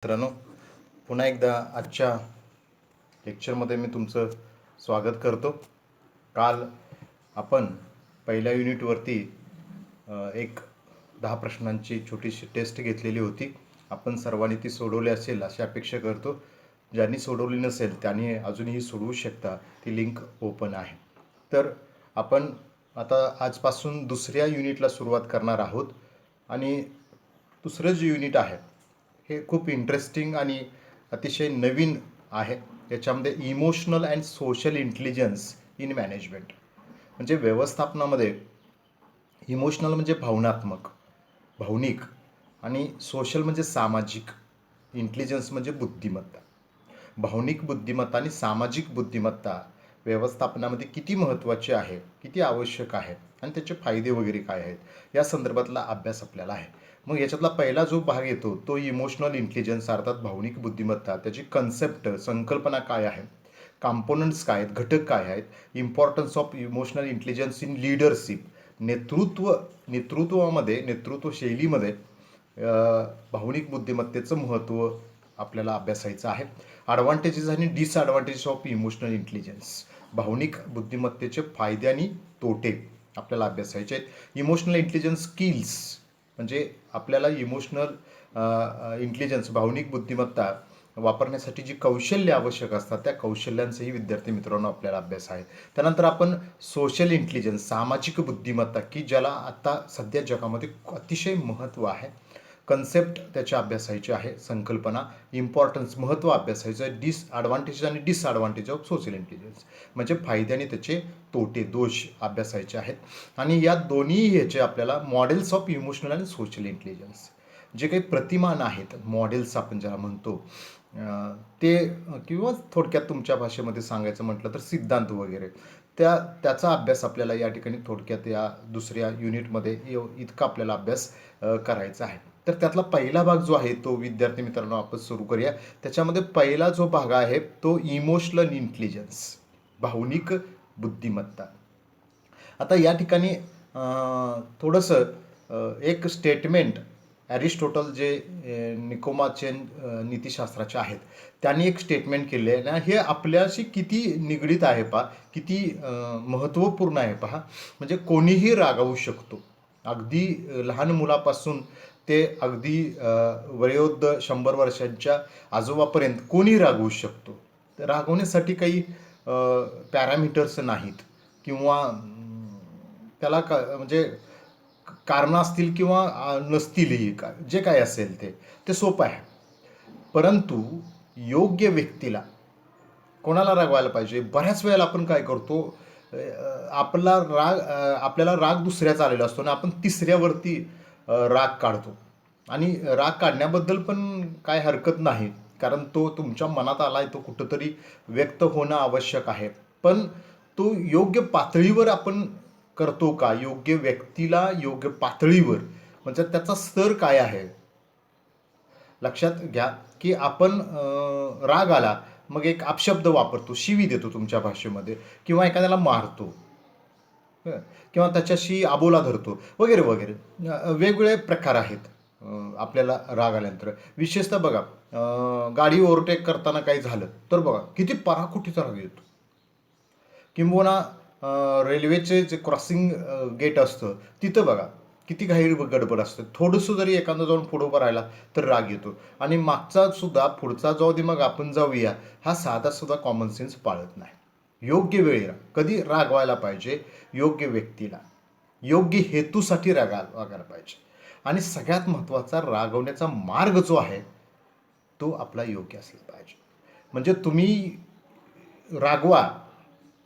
मित्रांनो, पुन्हा एकदा आजच्या लेक्चरमध्ये मी तुमचं स्वागत करतो. काल आपण पहिल्या युनिटवरती एक 10 प्रश्नांची छोटीशी टेस्ट घेतलेली होती. आपण सर्वांनी ती सोडवली असेल अशी अपेक्षा करतो. ज्यांनी सोडवली नसेल त्यांनी अजूनही सोडवू शकता. ती लिंक ओपन आहे. तर आपण आता आजपासून दुसऱ्या युनिटला सुरुवात करणार आहोत आणि दुसरं जे युनिट आहे हे खूप इंटरेस्टिंग आणि अतिशय नवीन आहे. याच्यामध्ये emotional and social intelligence in management म्हणजे व्यवस्थापनामध्ये इमोशनल म्हणजे भावनिक आणि सोशल म्हणजे सामाजिक, इंटेलिजन्स म्हणजे बुद्धिमत्ता. भावनिक बुद्धिमत्ता आणि सामाजिक बुद्धिमत्ता व्यवस्थापनामध्ये किती महत्त्वाची आहे, किती आवश्यक आहे आणि त्याचे फायदे वगैरे काय आहेत या संदर्भातला अभ्यास आपल्याला आहे. मग याच्यातला पहिला जो भाग येतो तो इमोशनल इंटेलिजन्स अर्थात भावनिक बुद्धिमत्ता. त्याची कन्सेप्ट, संकल्पना काय आहे, कॉम्पोनंट्स काय आहेत, घटक काय आहेत, importance of emotional intelligence in leadership, नेतृत्व शैलीमध्ये भावनिक बुद्धिमत्तेचं महत्त्व आपल्याला अभ्यासायचं आहे. ॲडव्हान्टेजेस आणि डिसॲडव्हान्टेजेस ऑफ इमोशनल इंटेलिजन्स, भावनिक बुद्धिमत्तेचे फायदे आणि तोटे आपल्याला अभ्यासायचे आहेत. इमोशनल इंटेलिजन्स स्किल्स म्हणजे आपल्याला इमोशनल इंटेलिजन्स, भावनिक बुद्धिमत्ता वापरण्यासाठी जी कौशल्य आवश्यक असतात त्या कौशल्यांचाही विद्यार्थी मित्रांनो आपल्याला अभ्यास आहे. त्यानंतर आपण सोशल इंटेलिजन्स, सामाजिक बुद्धिमत्ता की ज्याला आता सध्या जगामध्ये अतिशय महत्त्व आहे, कन्सेप्ट त्याच्या अभ्यासायचे आहे, संकल्पना, इम्पॉर्टन्स, महत्त्व अभ्यासायचं आहे, डिसॲडव्हान्टेज आणि डिसॲडव्हान्टेज ऑफ सोशल इंटेलिजन्स म्हणजे फायदे आणि त्याचे तोटे, दोष अभ्यासायचे आहेत. आणि या दोन्ही ह्याचे आपल्याला मॉडेल्स ऑफ इमोशनल आणि सोशल इंटेलिजन्स जे काही प्रतिमान आहेत, मॉडेल्स आपण ज्याला म्हणतो ते, किंवा थोडक्यात तुमच्या भाषेमध्ये सांगायचं म्हटलं तर सिद्धांत वगैरे, त्याचा अभ्यास आपल्याला या ठिकाणी थोडक्यात या दुसऱ्या युनिटमध्ये इतका आपल्याला अभ्यास करायचा आहे. तर त्यातला पहिला भाग जो आहे तो विद्यार्थी मित्रांनो आपण सुरू करूया. त्याच्यामध्ये पहिला जो भाग आहे तो इमोशनल इंटेलिजन्स, भावनिक बुद्धिमत्ता. आता या ठिकाणी थोडंसं एक स्टेटमेंट ॲरिस्टॉटल जे निकोमाचे नीतिशास्त्राचे आहेत त्यांनी एक स्टेटमेंट केले आहे ना, हे आपल्याशी किती निगडीत आहे पहा, किती महत्त्वपूर्ण आहे पहा. म्हणजे कोणीही रागावू शकतो, अगदी लहान मुलापासून ते अगदी वयोवृद्ध 100 वर्षांच्या आजोबापर्यंत कोणी रागवू शकतो. तर रागवण्यासाठी काही पॅरामीटर्स नाहीत किंवा त्याला म्हणजे कारणं असतील किंवा नसतीलही, का जे काय असेल ते सोपं आहे. परंतु योग्य व्यक्तीला कोणाला रागवायला पाहिजे? बऱ्याच वेळेला आपण काय करतो, आपल्याला राग दुसऱ्याचा आलेला असतो आणि आपण तिसऱ्यावरती राग काढतो. आणि राग काढण्याबद्दल पण काय हरकत नाही, कारण तो तुमच्या मनात आला आहे, तो कुठंतरी व्यक्त होणं आवश्यक आहे. पण तो योग्य पातळीवर आपण करतो का? योग्य व्यक्तीला योग्य पातळीवर म्हणजे त्याचा स्तर काय आहे लक्षात घ्या. की आपण राग आला मग एक अपशब्द वापरतो, शिवी देतो तुमच्या भाषेमध्ये, किंवा एखाद्याला मारतो किंवा त्याच्याशी आबोला धरतो वगैरे वगैरे. वेगवेगळे प्रकार आहेत आपल्याला राग आल्यानंतर. विशेषतः बघा, गाडी ओव्हरटेक करताना काही झालं तर बघा किती पराकुटीचा राग येतो. किंबहुना रेल्वेचे जे क्रॉसिंग गेट असतं तिथं बघा किती घाई गडबड असते, थोडंसं जरी एखादा जाऊन पुढं उभं राहिला तर राग येतो. आणि मागचा सुद्धा पुढचा जाऊ दे मग आपण जाऊया, हा साधा सुद्धा कॉमन सेन्स पाळत नाही. योग्य वेळी कधी रागवायला पाहिजे? योग्य व्यक्तीला, योग्य हेतूसाठी वागायला पाहिजे. आणि सगळ्यात महत्त्वाचा, रागवण्याचा मार्ग जो आहे तो आपला योग्य असला पाहिजे. म्हणजे तुम्ही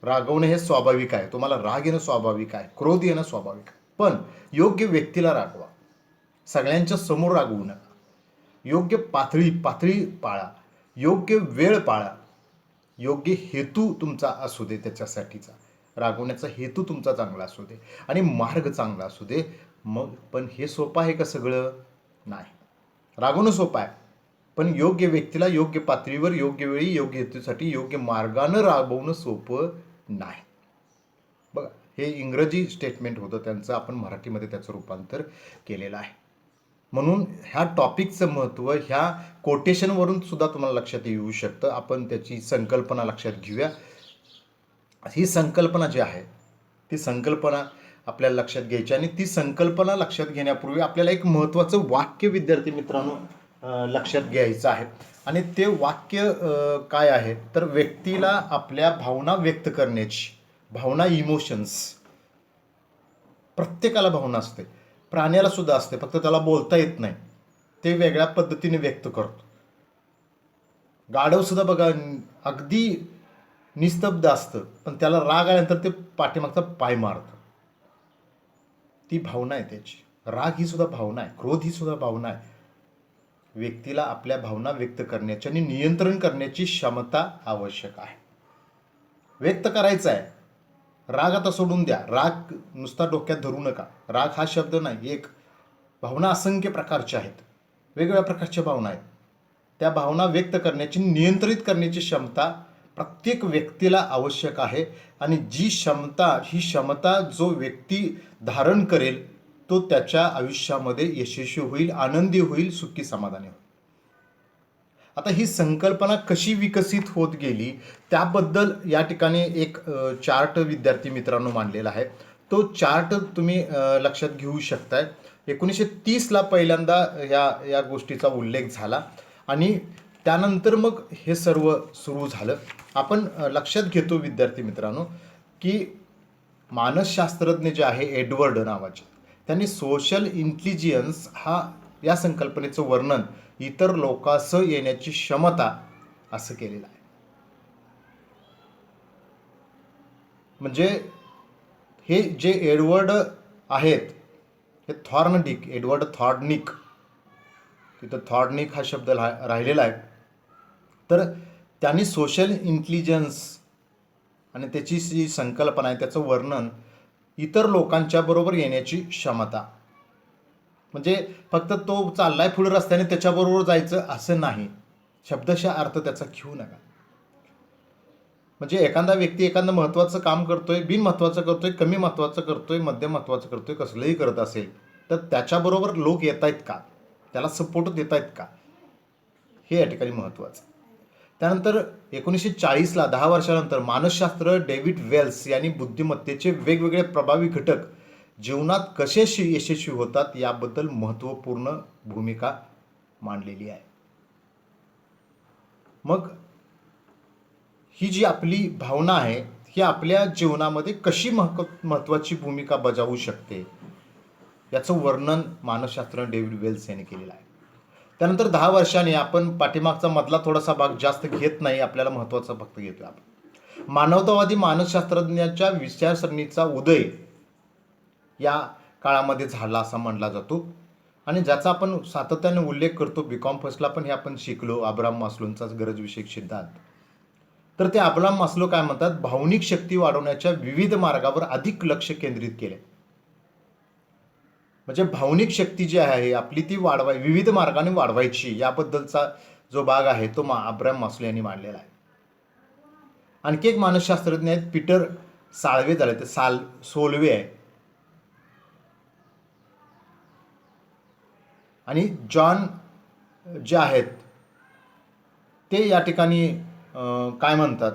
रागवणं हे स्वाभाविक आहे, तुम्हाला राग येणं स्वाभाविक आहे, क्रोध येणं स्वाभाविक आहे, पण योग्य व्यक्तीला रागवा. सगळ्यांच्या समोर रागवू नका. योग्य पातळी पाळा, योग्य वेळ पाळा, योग्य हेतू तुमचा असू दे, त्याच्यासाठीचा रागवण्याचा हेतू तुमचा चांगला असू दे आणि मार्ग चांगला असू दे. मग पण हे सोपं आहे का सगळं? नाही. रागवणं सोपं आहे, पण योग्य व्यक्तीला योग्य पातळीवर योग्य वेळी योग्य हेतूसाठी योग्य मार्गानं राबवणं सोपं नाही. बघा, हे इंग्रजी स्टेटमेंट होतं त्यांचं, आपण मराठीमध्ये त्याचं रूपांतर केलेलं आहे. म्हणून ह्या टॉपिकचं महत्त्व ह्या कोटेशनवरून सुद्धा तुम्हाला लक्षात येऊ शकतं. आपण त्याची संकल्पना लक्षात घेऊया. ही संकल्पना जी आहे ती संकल्पना आपल्याला लक्षात घ्यायची आणि ती संकल्पना लक्षात घेण्यापूर्वी आपल्याला एक महत्त्वाचं वाक्य विद्यार्थी मित्रांनो लक्षात घ्यायचं आहे. आणि ते वाक्य काय आहे तर व्यक्तीला आपल्या भावना व्यक्त करण्याची भावना इमोशन्स प्रत्येकाला भावना असते, प्राण्याला सुद्धा असते, फक्त त्याला बोलता येत नाही, ते वेगळ्या पद्धतीने व्यक्त करतो. गाढव सुद्धा बघा अगदी निस्तब्ध असतं पण त्याला राग आल्यानंतर ते पाठीमागचा पाय मारतं. ती भावना आहे त्याची. राग ही सुद्धा भावना आहे, क्रोध ही सुद्धा भावना आहे. व्यक्तीला आपल्या भावना व्यक्त करण्याची आणि नियंत्रण करण्याची क्षमता आवश्यक आहे. व्यक्त करायचं आहे. राग आता सोडून द्या, राग नुसता डोक्यात धरू नका. राग हा शब्द नाही, एक भावना असंख्य प्रकारच्या आहेत, वेगवेगळ्या प्रकारच्या भावना आहेत. त्या भावना व्यक्त करण्याची नियंत्रित करण्याची क्षमता प्रत्येक व्यक्तीला आवश्यक आहे. आणि जी क्षमता ही क्षमता जो व्यक्ती धारण करेल तो त्याच्या आयुष्यामध्ये यशस्वी होईल, आनंदी होईल, सुखी समाधानी होईल. आता ही संकल्पना कशी विकसित होत गेली त्याबद्दल या ठिकाणी एक चार्ट विद्यार्थी मित्रांनो मांडलेला आहे. तो चार्ट तुम्ही लक्षात घेऊ शकताय. 1930ला पहिल्यांदा या गोष्टीचा उल्लेख झाला आणि त्यानंतर मग हे सर्व सुरू झालं. आपण लक्षात घेतो विद्यार्थी मित्रांनो की मानसशास्त्रज्ञ जे आहे एडवर्ड नावाचे, त्यांनी सोशल इंटेलिजन्स या संकल्पनेचं वर्णन इतर लोकांसह येण्याची क्षमता असं केलेलं आहे. म्हणजे हे जे एडवर्ड आहेत हे एडवर्ड थॉर्निक, तिथं थॉर्निक हा शब्द राहिलेला आहे. तर त्यांनी सोशल इंटेलिजन्स आणि त्याची जी संकल्पना आहे त्याचं वर्णन इतर लोकांच्या बरोबर येण्याची क्षमता, म्हणजे फक्त तो चाललाय पुढे रस्त्याने त्याच्याबरोबर जायचं असं नाही, शब्दशः अर्थ त्याचा घेऊ नका. म्हणजे एखादा व्यक्ती एखादं महत्त्वाचं काम करतोय, बिनमहत्त्वाचं करतोय, कमी महत्त्वाचं करतोय, मध्यम महत्त्वाचं करतोय, कसलंही करत असेल तर त्याच्याबरोबर लोक येत आहेत का, त्याला सपोर्ट देत आहेत का, हे या ठिकाणी महत्त्वाचं. त्यानंतर 1940ला 10 वर्षानंतर मानसशास्त्र डेव्हिड वेल्स यांनी बुद्धिमत्तेचे वेगवेगळे प्रभावी घटक जीवनात कसे यशस्वी होतात याबद्दल महत्त्वपूर्ण भूमिका मांडलेली आहे. मग ही जी आपली भावना आहे ही आपल्या जीवनामध्ये कशी महत्त्वाची भूमिका बजावू शकते याचं वर्णन मानसशास्त्रज्ञ डेव्हिड वेल्स यांनी केलेलं आहे. त्यानंतर 10 वर्षांनी आपण पाठीमागचा मधला थोडासा भाग जास्त घेत नाही, आपल्याला महत्त्वाचा फक्त घेतोय आपण. मानवतावादी मानसशास्त्रज्ञाच्या विचारसरणीचा उदय या काळामध्ये झाला असा म्हणला जातो आणि ज्याचा आपण सातत्याने उल्लेख करतो. बीकॉम फर्स्टला पण हे आपण शिकलो, अब्राहम मास्लोंचा गरजविषयक सिद्धांत. तर ते अब्राहम मास्लो काय म्हणतात, भावनिक शक्ती वाढवण्याच्या विविध मार्गावर अधिक लक्ष केंद्रित केले. म्हणजे भावनिक शक्ती जी आहे आपली ती विविध मार्गाने वाढवायची याबद्दलचा जो भाग आहे तो अब्राहम मास्लो यांनी मांडलेला आहे. आणखी एक मानसशास्त्रज्ञ आहेत पीटर साळवे झाले, ते सोल्वे आहे, आणि जॉन जे आहेत ते या ठिकाणी काय म्हणतात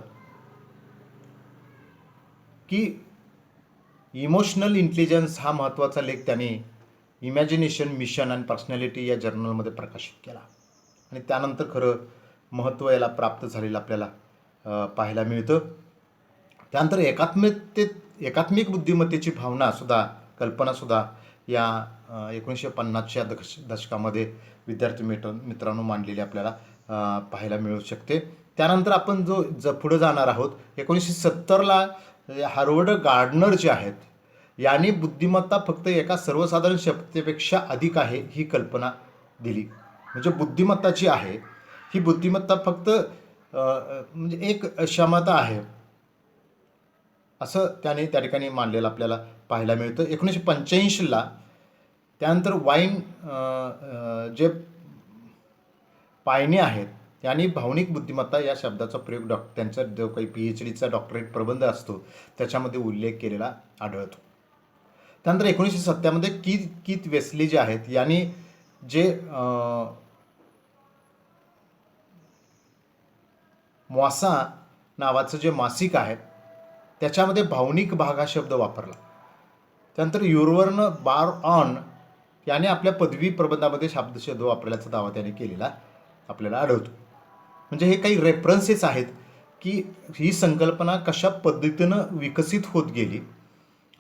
की इमोशनल इंटेलिजन्स हा महत्त्वाचा लेख त्यांनी इमॅजिनेशन, मिशन आणि पर्सनॅलिटी या जर्नलमध्ये प्रकाशित केला. आणि त्यानंतर खरं महत्त्व याला प्राप्त झालेलं आपल्याला पाहायला मिळतं. त्यानंतर एकात्मिक बुद्धिमत्तेची कल्पनासुद्धा या 1950च्या दशकामध्ये विद्यार्थी मित्रांनो मांडलेली आपल्याला पाहायला मिळू शकते. त्यानंतर आपण पुढे जाणार आहोत. 1970ला हार्वर्ड गार्डनर जे आहेत यांनी बुद्धिमत्ता फक्त एका सर्वसाधारण शब्दापेक्षा अधिक आहे ही कल्पना दिली. म्हणजे बुद्धिमत्ता जी आहे ही बुद्धिमत्ता फक्त म्हणजे एक क्षमता आहे असं त्याने त्या ठिकाणी मांडलेलं आपल्याला पाहायला मिळतं. 1985ला त्यानंतर जे पायने आहेत त्यांनी भावनिक बुद्धिमत्ता या शब्दाचा प्रयोग त्यांचा जो काही PhDचा डॉक्टरेट प्रबंध असतो त्याच्यामध्ये उल्लेख केलेला आढळतो. त्यानंतर 1970मध्ये कीथ वेस्ली जे आहेत यांनी जे मॉसा नावाचं जे मासिक आहे त्याच्यामध्ये भावनिक भाग हा शब्द वापरला. त्यानंतर युरवर्न बार ऑन याने आपल्या पदवी प्रबंधामध्ये शब्द वापरल्याचा दावा त्याने केलेला आपल्याला आढळतो. म्हणजे हे काही रेफरन्सेस आहेत की ही संकल्पना कशा पद्धतीनं विकसित होत गेली.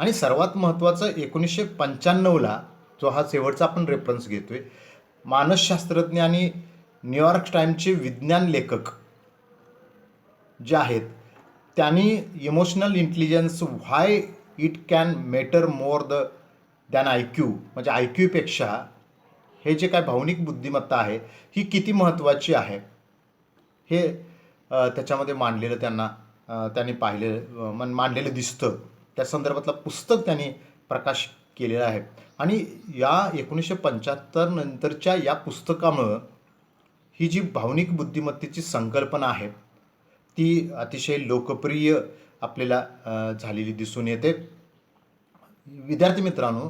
आणि सर्वात महत्त्वाचं 1995ला जो हा शेवटचा आपण रेफरन्स घेतोय, मानसशास्त्रज्ञ आणि न्यूयॉर्क टाइम्सचे विज्ञान लेखक जे आहेत त्यांनी emotional intelligence why it can matter more than I Q, म्हणजे आय क्यूपेक्षा हे जे काय भावनिक बुद्धिमत्ता आहे ही किती महत्त्वाची आहे हे त्याच्यामध्ये मांडलेलं त्यांनी मांडलेलं दिसतं. त्या संदर्भातलं पुस्तक त्यांनी प्रकाश केलेलं आहे. आणि या 1975 नंतरच्या या पुस्तकामुळं ही जी भावनिक बुद्धिमत्तेची संकल्पना आहे ती अतिशय लोकप्रिय आपल्याला झालेली दिसून येते. विद्यार्थी मित्रांनो,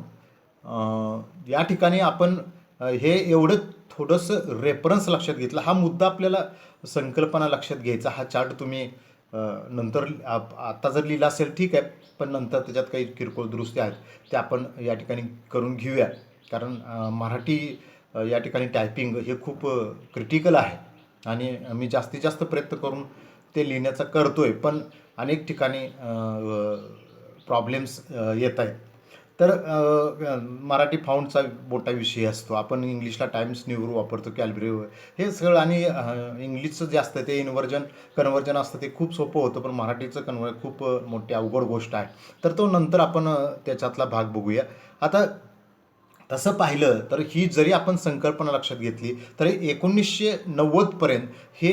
या ठिकाणी आपण हे एवढं थोडंसं रेफरन्स लक्षात घेतलं. हा मुद्दा आपल्याला संकल्पना लक्षात घ्यायचा. हा चार्ट तुम्ही नंतर आत्ता जर लिहिला असेल ठीक आहे, पण नंतर त्याच्यात काही किरकोळ दुरुस्ती आहेत त्या आपण या ठिकाणी करून घेऊया. कारण मराठी या ठिकाणी टायपिंग हे खूप क्रिटिकल आहे आणि मी जास्तीत जास्त प्रयत्न करून ते लिहिण्याचा करतो आहे, पण अनेक ठिकाणी प्रॉब्लेम्स येत आहेत. तर मराठी फाउंडचा मोठा विषय असतो. आपण इंग्लिशला टाइम्स न्यू वापरतो, कॅल्ब्रे हे सगळं, आणि इंग्लिशचं जे असतं ते कन्वर्जन असतं ते खूप सोपं होतं, पण मराठीचं खूप मोठी अवघड गोष्ट आहे. तर तो नंतर आपण त्याच्यातला भाग बघूया. आता तसं पाहिलं तर ही जरी आपण संकल्पना लक्षात घेतली तरी 1990पर्यंत हे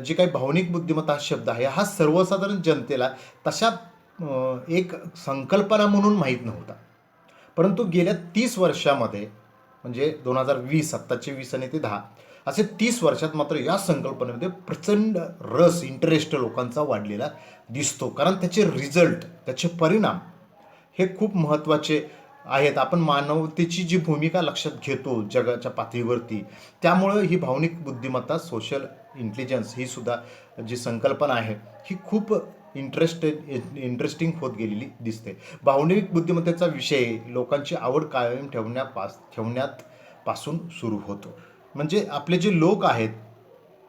जे काही भावनिक बुद्धिमत्ता हा शब्द आहे हा सर्वसाधारण जनतेला तशा एक संकल्पना म्हणून माहीत नव्हता. परंतु गेल्या 30 वर्षामध्ये, म्हणजे 2020, आत्ताचे 20 आणि ते 10 असे 30 वर्षात मात्र या संकल्पनेमध्ये प्रचंड इंटरेस्ट लोकांचा वाढलेला दिसतो. कारण त्याचे रिझल्ट, त्याचे परिणाम हे खूप महत्त्वाचे आहेत. आपण मानवतेची जी भूमिका लक्षात घेतो जगाच्या पातळीवरती, त्यामुळं ही भावनिक बुद्धिमत्ता, सोशल इंटेलिजन्स ही सुद्धा जी संकल्पना आहे ही खूप इंटरेस्टिंग होत गेलेली दिसते. भावनिक बुद्धिमत्तेचा विषय लोकांची आवड कायम ठेवण्यात पासून सुरू होतो. म्हणजे आपले जे लोक आहेत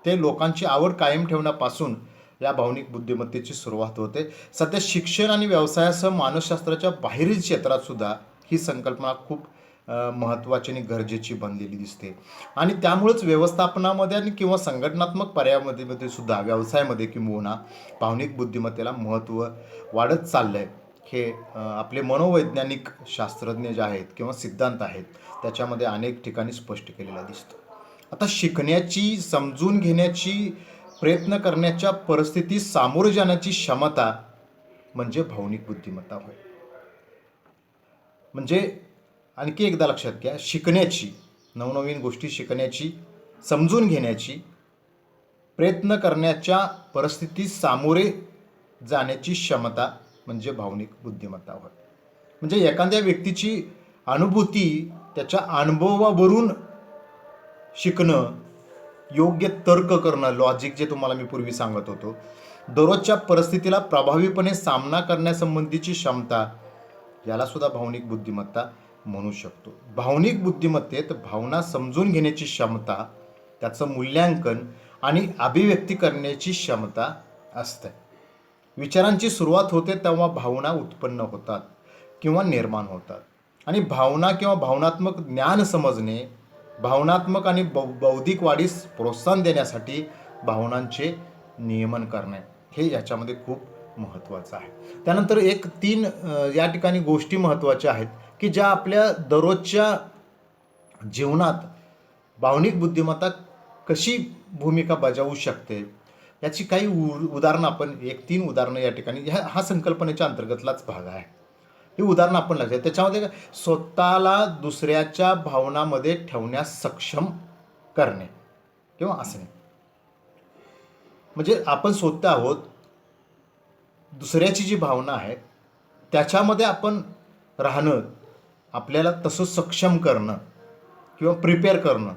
ते लोकांची आवड कायम ठेवण्यापासून या भावनिक बुद्धिमत्तेची सुरुवात होते. सध्या शिक्षण आणि व्यवसायासह मानसशास्त्राच्या बाहेरील क्षेत्रात सुद्धा ही संकल्पना खूप महत्त्वाची आणि गरजेची बनलेली दिसते. आणि त्यामुळेच व्यवस्थापनामध्ये आणि किंवा संघटनात्मक पर्यायामध्ये सुद्धा, व्यवसायामध्ये किंवा भावनिक बुद्धिमत्तेला महत्त्व वाढत चाललं आहे. हे आपले मनोवैज्ञानिक शास्त्रज्ञ जे आहेत किंवा सिद्धांत आहेत त्याच्यामध्ये अनेक ठिकाणी स्पष्ट केलेला दिसतो. आता शिकण्याची, समजून घेण्याची, प्रयत्न करण्याच्या परिस्थितीत सामोरे जाण्याची क्षमता म्हणजे भावनिक बुद्धिमत्ता होय. म्हणजे आणखी एकदा लक्षात घ्या, शिकण्याची, नवनवीन गोष्टी शिकण्याची, समजून घेण्याची, प्रयत्न करण्याच्या परिस्थितीत सामोरे जाण्याची क्षमता म्हणजे भावनिक बुद्धिमत्ता होय. म्हणजे एखाद्या व्यक्तीची अनुभूती, त्याच्या अनुभवावरून शिकणं, योग्य तर्क करणं, लॉजिक जे तुम्हाला मी पूर्वी सांगत होतो, दररोजच्या परिस्थितीला प्रभावीपणे सामना करण्यासंबंधीची क्षमता, याला सुद्धा भावनिक बुद्धिमत्ता म्हणू शकतो. भावनिक बुद्धिमत्तेत भावना समजून घेण्याची क्षमता, त्याचं मूल्यांकन आणि अभिव्यक्ती करण्याची क्षमता असते. विचारांची सुरुवात होते तेव्हा भावना उत्पन्न होतात किंवा निर्माण होतात. आणि भावना किंवा भावनात्मक ज्ञान समजणे, भावनात्मक आणि बौद्धिक वाढीस प्रोत्साहन देण्यासाठी भावनांचे नियमन करणे हे याच्यामध्ये खूप महत्त्वाचं आहे. त्यानंतर 3 या ठिकाणी गोष्टी महत्त्वाच्या आहेत की ज्या आपल्या दररोजच्या जीवनात भावनिक बुद्धिमत्ता कशी भूमिका बजावू शकते याची काही उदाहरणं आपण 3 उदाहरणं या ठिकाणी, हा संकल्पनेच्या अंतर्गतलाच भाग आहे. ही उदाहरणं आपण लक्षात, त्याच्यामध्ये स्वतःला दुसऱ्याच्या भावनामध्ये ठेवण्यास सक्षम करणे किंवा असणे. म्हणजे आपण स्वतः आहोत, दुसऱ्याची जी भावना आहे त्याच्यामध्ये आपण राहणं, आपल्याला तसं सक्षम करणं किंवा प्रिपेअर करणं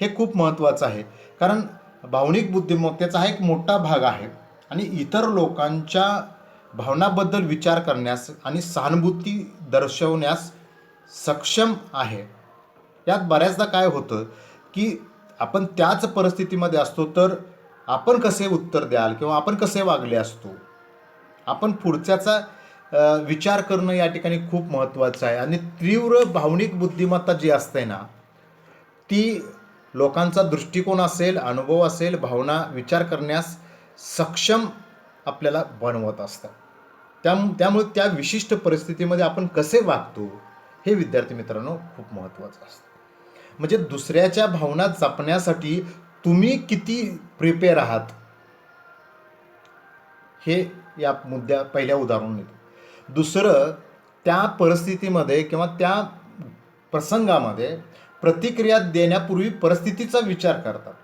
हे खूप महत्त्वाचं आहे. कारण भावनिक बुद्धिमत्तेचा हा एक मोठा भाग आहे आणि इतर लोकांच्या भावनाबद्दल विचार करण्यास आणि सहानुभूती दर्शवण्यास सक्षम आहे. यात बऱ्याचदा काय होतं की आपण त्याच परिस्थितीमध्ये असतो तर आपण कसे उत्तर द्याल किंवा आपण कसे वागले असतो, आपण पुढच्याचा विचार करणं या ठिकाणी खूप महत्त्वाचं आहे. आणि तीव्र भावनिक बुद्धिमत्ता जी असते ना, ती लोकांचा दृष्टिकोन असेल, अनुभव असेल, भावना विचार करण्यास सक्षम आपल्याला बनवत असतात. त्यामुळे त्या विशिष्ट परिस्थितीमध्ये आपण कसे वागतो हे विद्यार्थी मित्रांनो खूप महत्त्वाचं असतं. म्हणजे दुसऱ्याच्या भावना जपण्यासाठी तुम्ही किती प्रिपेअर आहात हे या पहिल्या उदाहरण देतो. दुसरं, त्या परिस्थितीमध्ये किंवा त्या प्रसंगामध्ये प्रतिक्रिया देण्यापूर्वी परिस्थितीचा विचार करतात.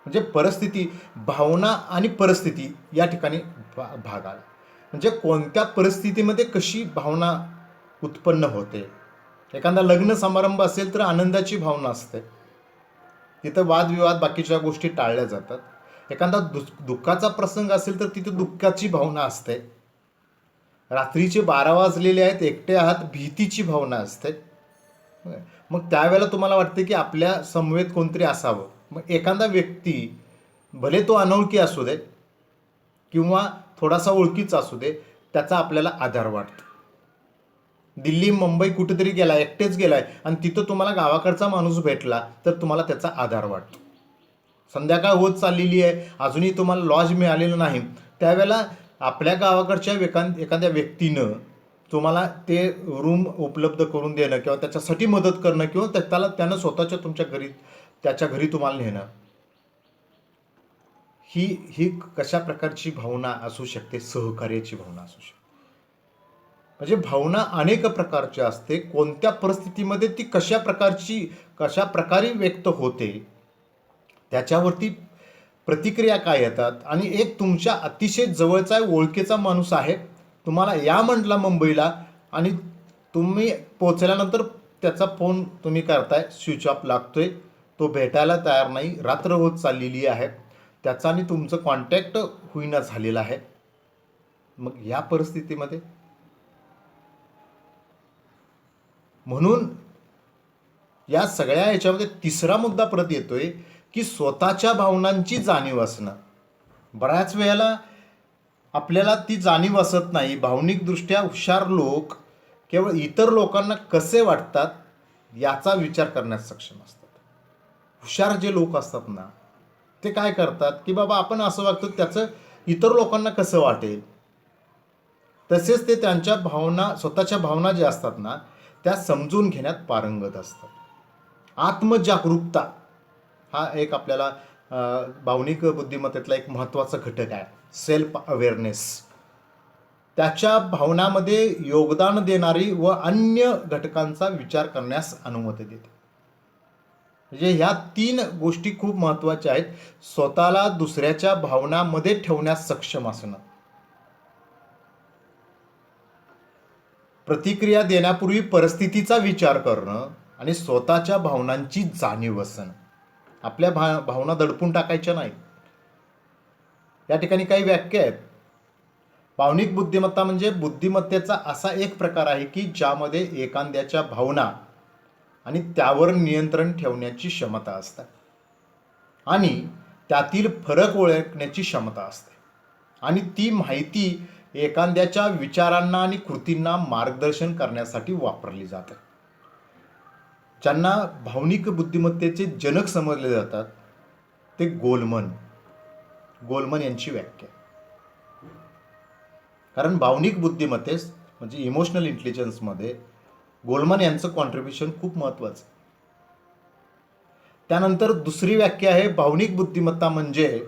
म्हणजे परिस्थिती, भावना आणि परिस्थिती या ठिकाणी भाग आला. म्हणजे कोणत्या परिस्थितीमध्ये कशी भावना उत्पन्न होते. एखादा लग्न समारंभ असेल तर आनंदाची भावना असते, तिथं वादविवाद बाकीच्या गोष्टी टाळल्या जातात. एखादा दुःखाचा प्रसंग असेल तर तिथे दुःखाची भावना असते. रात्रीचे 12 वाजलेले आहेत, एकटे आहात, भीतीची भावना असते. मग त्यावेळेला तुम्हाला वाटते की आपल्या समवेत कोणतरी असावं. मग एखादा व्यक्ती भले तो अनोळखी असू दे किंवा थोडासा ओळखीचा असू दे, त्याचा आपल्याला आधार वाटतो. दिल्ली मुंबई कुठेतरी गेलाय, एकटेच गेलाय आणि तिथं तुम्हाला गावाकडचा माणूस भेटला तर तुम्हाला त्याचा आधार वाटतो. संध्याकाळ होत चाललेली आहे, अजूनही तुम्हाला लॉज मिळालेलं नाही, त्यावेळेला आपल्या गावाकडच्या एखाद्या व्यक्तीनं तुम्हाला ते रूम उपलब्ध करून देणं किंवा त्याच्यासाठी मदत करणं किंवा त्यानं स्वतःच्या तुमच्या घरी त्याच्या घरी तुम्हाला नेणं, ही कशा प्रकारची भावना असू शकते? सहकार्याची भावना असू शकते. म्हणजे भावना अनेक प्रकारची असते. कोणत्या परिस्थितीमध्ये ती कशा प्रकारे व्यक्त होते त्याच्यावरती प्रतिक्रिया काय येतात. आणि एक तुमच्या अतिशय जवळचा ओळखीचा माणूस आहे, तुम्हाला या म्हटला मुंबईला आणि तुम्ही पोचल्यानंतर त्याचा फोन तुम्ही करताय, स्विच ऑफ लागतोय, तो भेटायला तयार नाही, रात्र होत चाललेली आहे, त्याचा आणि तुमचं कॉन्टॅक्ट होईना झालेला आहे. मग या परिस्थितीमध्ये म्हणून या सगळ्या याच्यामध्ये तिसरा मुद्दा परत येतोय की स्वतःच्या भावनांची जाणीव असणं. बऱ्याच वेळेला आपल्याला ती जाणीव असत नाही. भावनिकदृष्ट्या हुशार लोक केवळ इतर लोकांना कसे वाटतात याचा विचार करण्यास सक्षम असतात. हुशार जे लोक असतात ना, ते काय करतात की बाबा आपण असं वागतो, त्याचं इतर लोकांना कसं वाटेल, तसेच ते त्यांच्या भावना, स्वतःच्या भावना ज्या असतात ना, त्या समजून घेण्यात पारंगत असतात. आत्मजागरूकता हा एक आपल्याला भावनिक बुद्धिमत्तेतला एक महत्त्वाचा घटक आहे. सेल्फ अवेअरनेस त्याच्या भावनामध्ये योगदान देणारी व अन्य घटकांचा विचार करण्यास अनुमती देते. म्हणजे ह्या 3 गोष्टी खूप महत्त्वाच्या आहेत. स्वतःला दुसऱ्याच्या भावनामध्ये ठेवण्यास सक्षम असणं, प्रतिक्रिया देण्यापूर्वी परिस्थितीचा विचार करणं आणि स्वतःच्या भावनांची जाणीव असणं. आपल्या भावना दडपून टाकायच्या नाही. या ठिकाणी काही व्याख्या आहेत. भावनिक बुद्धिमत्ता म्हणजे बुद्धिमत्तेचा असा एक प्रकार आहे की ज्यामध्ये एखाद्याच्या भावना आणि त्यावर नियंत्रण ठेवण्याची क्षमता असते आणि त्यातील फरक ओळखण्याची क्षमता असते आणि ती माहिती एखाद्याच्या विचारांना आणि कृतींना मार्गदर्शन करण्यासाठी वापरली जाते. ज्यांना भावनिक बुद्धिमत्तेचे जनक समजले जातात ते गोलमन यांची व्याख्या. कारण भावनिक बुद्धिमत्तेस म्हणजे इमोशनल इंटेलिजन्समध्ये गोलमन यांचं कॉन्ट्रीब्युशन खूप महत्त्वाचं. त्यानंतर दुसरी व्याख्या आहे, भावनिक बुद्धिमत्ता म्हणजे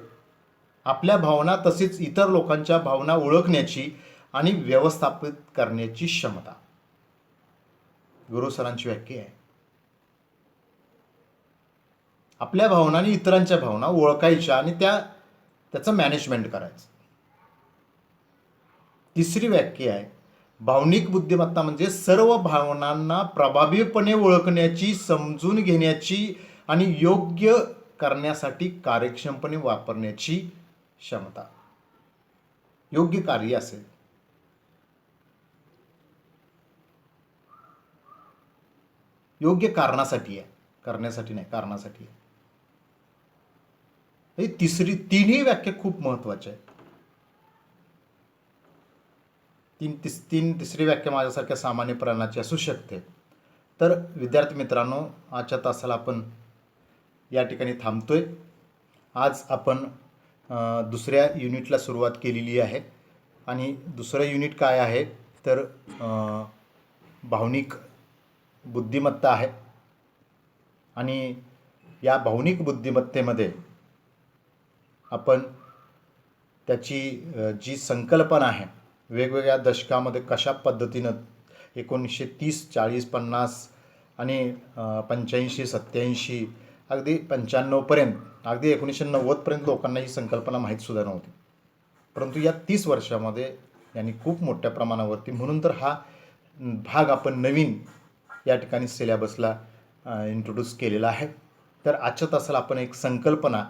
आपल्या भावना तसेच इतर लोकांच्या भावना ओळखण्याची आणि व्यवस्थापित करण्याची क्षमता. गुरु सरांची व्याख्या आहे, आपल्या भावना आणि इतरांच्या भावना ओळखायच्या आणि त्याचं मॅनेजमेंट करायचं. तिसरी व्याख्या आहे, भावनिक बुद्धिमत्ता म्हणजे सर्व भावनांना प्रभावीपणे ओळखण्याची, समजून घेण्याची आणि योग्य करण्यासाठी कार्यक्षमपणे वापरण्याची क्षमता. योग्य कार्य असेल, योग्य कारणासाठी आहे, करण्यासाठी नाही, कारणासाठी आहे. ही तिन्ही व्याख्या खूप महत्त्वाच्या आहेत. तिसरी व्याख्या माझ्यासारख्या सामान्य प्राण्याची असू शकते. तर विद्यार्थी मित्रांनो, आजच्या तासाला आपण या ठिकाणी थांबतोय. आज आपण दुसऱ्या युनिटला सुरुवात केलेली आहे आणि दुसरं युनिट काय आहे तर भावनिक बुद्धिमत्ता आहे. आणि या भावनिक बुद्धिमत्तेमध्ये आपण त्याची जी संकल्पना आहे, वेगवेगळ्या दशकामध्ये कशा पद्धतीनं 1930, 40, 50 आणि 85, 87 अगदी 95पर्यंत, अगदी 1990पर्यंत लोकांना ही संकल्पना माहीतसुद्धा नव्हती. परंतु या 30 वर्षामध्ये यांनी खूप मोठ्या प्रमाणावरती, म्हणून तर हा भाग आपण नवीन या ठिकाणी सिलेबसला इंट्रोड्यूस केलेला आहे. तर आजच्या तासाला आपण एक संकल्पना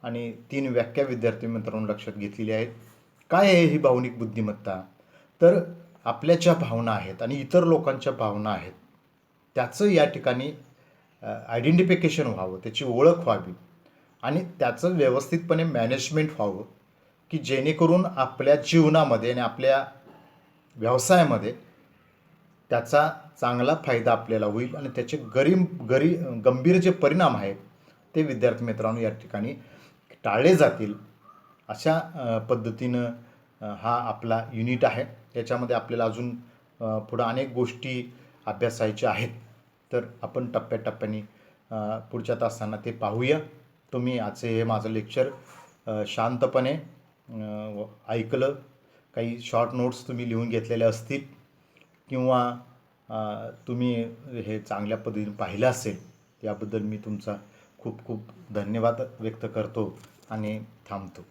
आणि 3 व्याख्या विद्यार्थी मित्रांनो लक्षात घेतलेली आहेत. काय आहे ही भावनिक बुद्धिमत्ता? तर आपल्या ज्या भावना आहेत आणि इतर लोकांच्या भावना आहेत त्याचं या ठिकाणी आयडेंटिफिकेशन व्हावं, त्याची ओळख व्हावी आणि त्याचं व्यवस्थितपणे मॅनेजमेंट व्हावं, की जेणेकरून आपल्या जीवनामध्ये आणि आपल्या व्यवसायामध्ये त्याचा चांगला फायदा आपल्याला होईल आणि त्याचे गंभीर जे परिणाम आहेत ते विद्यार्थी मित्रांनो या ठिकाणी टाळले जातील. अशा पद्धतीनं हा आपला युनिट आहे. याच्यामध्ये आपल्याला अजून पुढं अनेक गोष्टी अभ्यासायच्या आहेत. तर आपण टप्प्याटप्प्याने पुढच्या तासांना ते पाहूया. तुम्ही आजचे हे माझं लेक्चर शांतपणे ऐकलं, काही शॉर्ट नोट्स तुम्ही लिहून घेतलेले असतील किंवा तुम्ही हे चांगल्या पद्धतीने पाहिलं असेल, याबद्दल मी तुमचा खूप खूप धन्यवाद व्यक्त करतो आणि थांबतो.